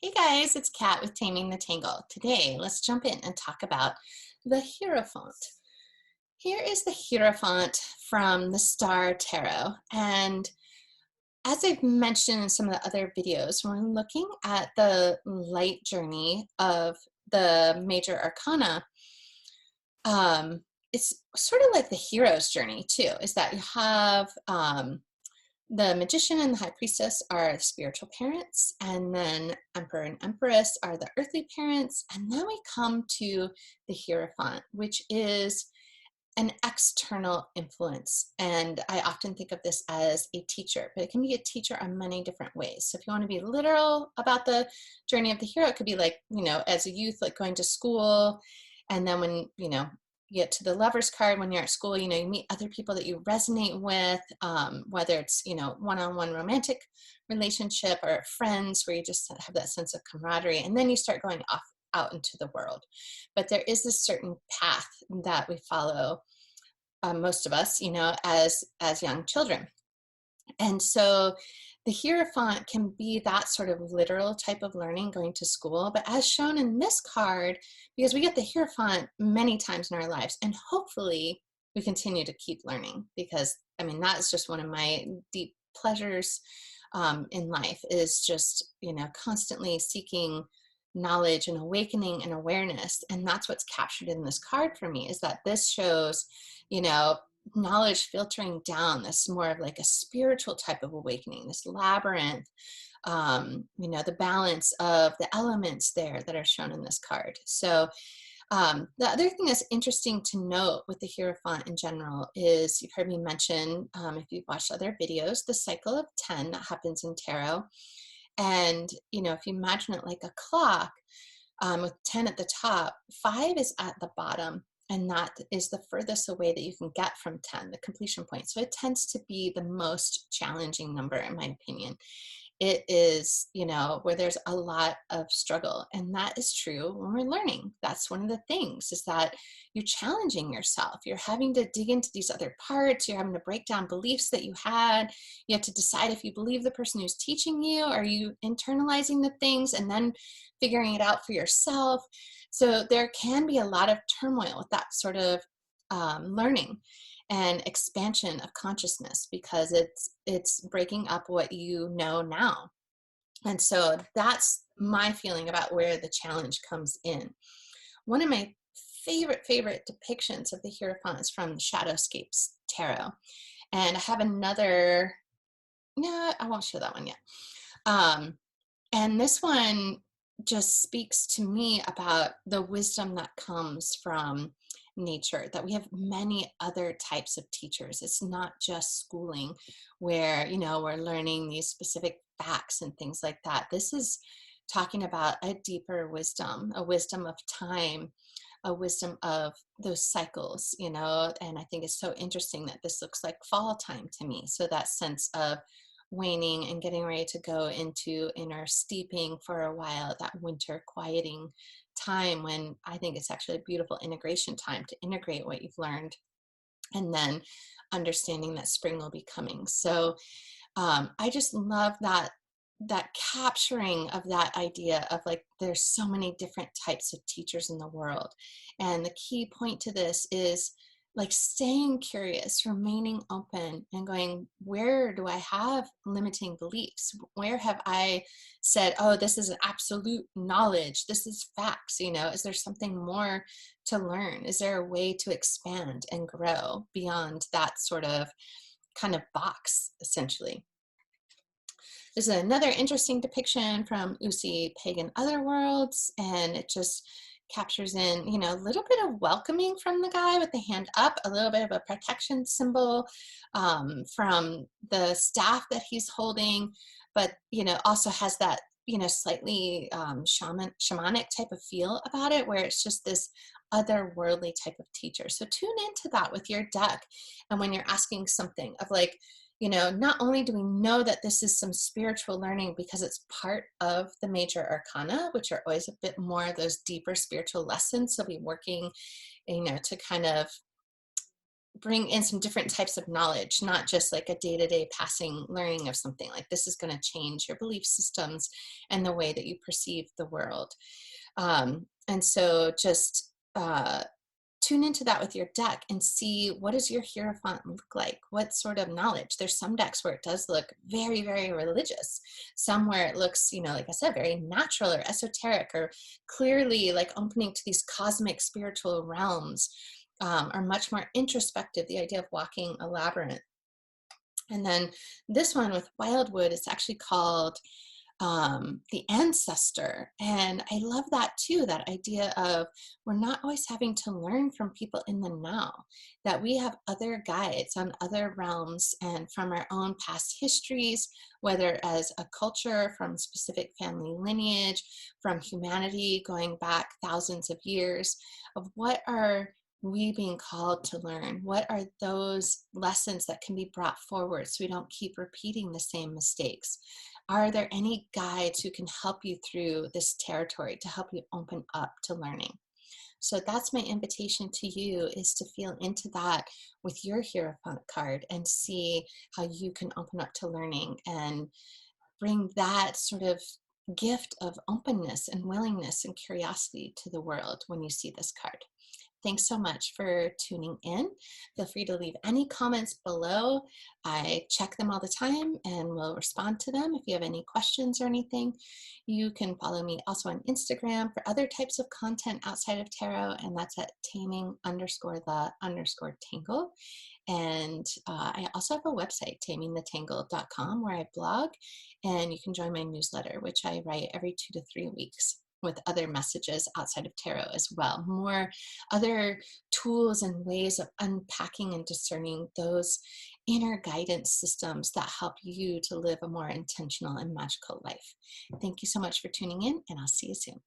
Hey guys, it's Kat with Taming the Tangle. Today, let's jump in and talk about the Hierophant. Here is the Hierophant from the Star Tarot. And as I've mentioned in some of the other videos, when we're looking at the light journey of the Major Arcana, it's sort of like the hero's journey too, is that you have the magician and the high priestess are the spiritual parents, and then emperor and empress are the earthly parents, and then we come to the hierophant, which is an external influence. And I often think of this as a teacher, but it can be a teacher on many different ways. So if you want to be literal about the journey of the hero, it could be like, as a youth, like going to school, and then when you get to the lover's card when you're at school, you meet other people that you resonate with, whether it's one-on-one romantic relationship or friends where you just have that sense of camaraderie, and then you start going off out into the world. But there is this certain path that we follow, most of us, as young children. And so the Hierophant can be that sort of literal type of learning, going to school. But as shown in this card, because we get the Hierophant many times in our lives, and hopefully we continue to keep learning, because that is just one of my deep pleasures in life, is just constantly seeking knowledge and awakening and awareness. And that's what's captured in this card for me, is that this shows knowledge filtering down, this more of like a spiritual type of awakening, this labyrinth, the balance of the elements there that are shown in this card. So the other thing that's interesting to note with the Hierophant in general is, you've heard me mention, if you've watched other videos, the cycle of 10 that happens in tarot. And if you imagine it like a clock, with 10 at the top, 5 is at the bottom, and that is the furthest away that you can get from 10, the completion point. So it tends to be the most challenging number, in my opinion. It is, where there's a lot of struggle. And that is true when we're learning. That's one of the things, is that you're challenging yourself. You're having to dig into these other parts. You're having to break down beliefs that you had. You have to decide if you believe the person who's teaching you. Are you internalizing the things and then figuring it out for yourself? So there can be a lot of turmoil with that sort of learning and expansion of consciousness, because it's breaking up what you know now. And so that's my feeling about where the challenge comes in. One of my favorite depictions of the Hierophant is from the Shadowscapes Tarot. And I have another, no, I won't show that one yet. And this one just speaks to me about the wisdom that comes from nature, that we have many other types of teachers. It's not just schooling where, we're learning these specific facts and things like that. This is talking about a deeper wisdom, a wisdom of time, a wisdom of those cycles, and I think it's so interesting that this looks like fall time to me. So that sense of waning and getting ready to go into inner steeping for a while, that winter quieting time, when I think it's actually a beautiful integration time to integrate what you've learned, and then understanding that spring will be coming. So I just love that capturing of that idea of, like, there's so many different types of teachers in the world. And the key point to this is, like, staying curious, remaining open, and going, where do I have limiting beliefs? Where have I said, oh, this is an absolute knowledge, this is facts? Is there something more to learn? Is there a way to expand and grow beyond that sort of kind of box, essentially? There's another interesting depiction from Usi Pagan Otherworlds, and it just captures in, a little bit of welcoming from the guy with the hand up, a little bit of a protection symbol from the staff that he's holding, but, also has that, slightly shamanic type of feel about it, where it's just this otherworldly type of teacher. So tune into that with your deck. And when you're asking something of, like, not only do we know that this is some spiritual learning because it's part of the major arcana, which are always a bit more of those deeper spiritual lessons. So we're working, to kind of bring in some different types of knowledge, not just like a day-to-day passing learning of something. Like this is going to change your belief systems and the way that you perceive the world. And so just tune into that with your deck and see, what does your Hierophant look like? What sort of knowledge? There's some decks where it does look very, very religious. Some where it looks, you know, like I said, very natural or esoteric, or clearly like opening to these cosmic spiritual realms, are much more introspective, the idea of walking a labyrinth. And then this one with Wildwood is actually called the ancestor. And I love that too, that idea of we're not always having to learn from people in the now, that we have other guides on other realms and from our own past histories, whether as a culture, from specific family lineage, from humanity going back thousands of years, of what are we being called to learn? What are those lessons that can be brought forward so we don't keep repeating the same mistakes? Are there any guides who can help you through this territory to help you open up to learning? So that's my invitation to you, is to feel into that with your Hierophant card and see how you can open up to learning and bring that sort of gift of openness and willingness and curiosity to the world when you see this card. Thanks so much for tuning in. Feel free to leave any comments below. I check them all the time and will respond to them. If you have any questions or anything, you can follow me also on Instagram for other types of content outside of tarot, and that's at taming_the_tangle. And I also have a website, tamingthetangle.com, where I blog, and you can join my newsletter, which I write every 2 to 3 weeks, with other messages outside of tarot as well. More other tools and ways of unpacking and discerning those inner guidance systems that help you to live a more intentional and magical life. Thank you so much for tuning in, and I'll see you soon.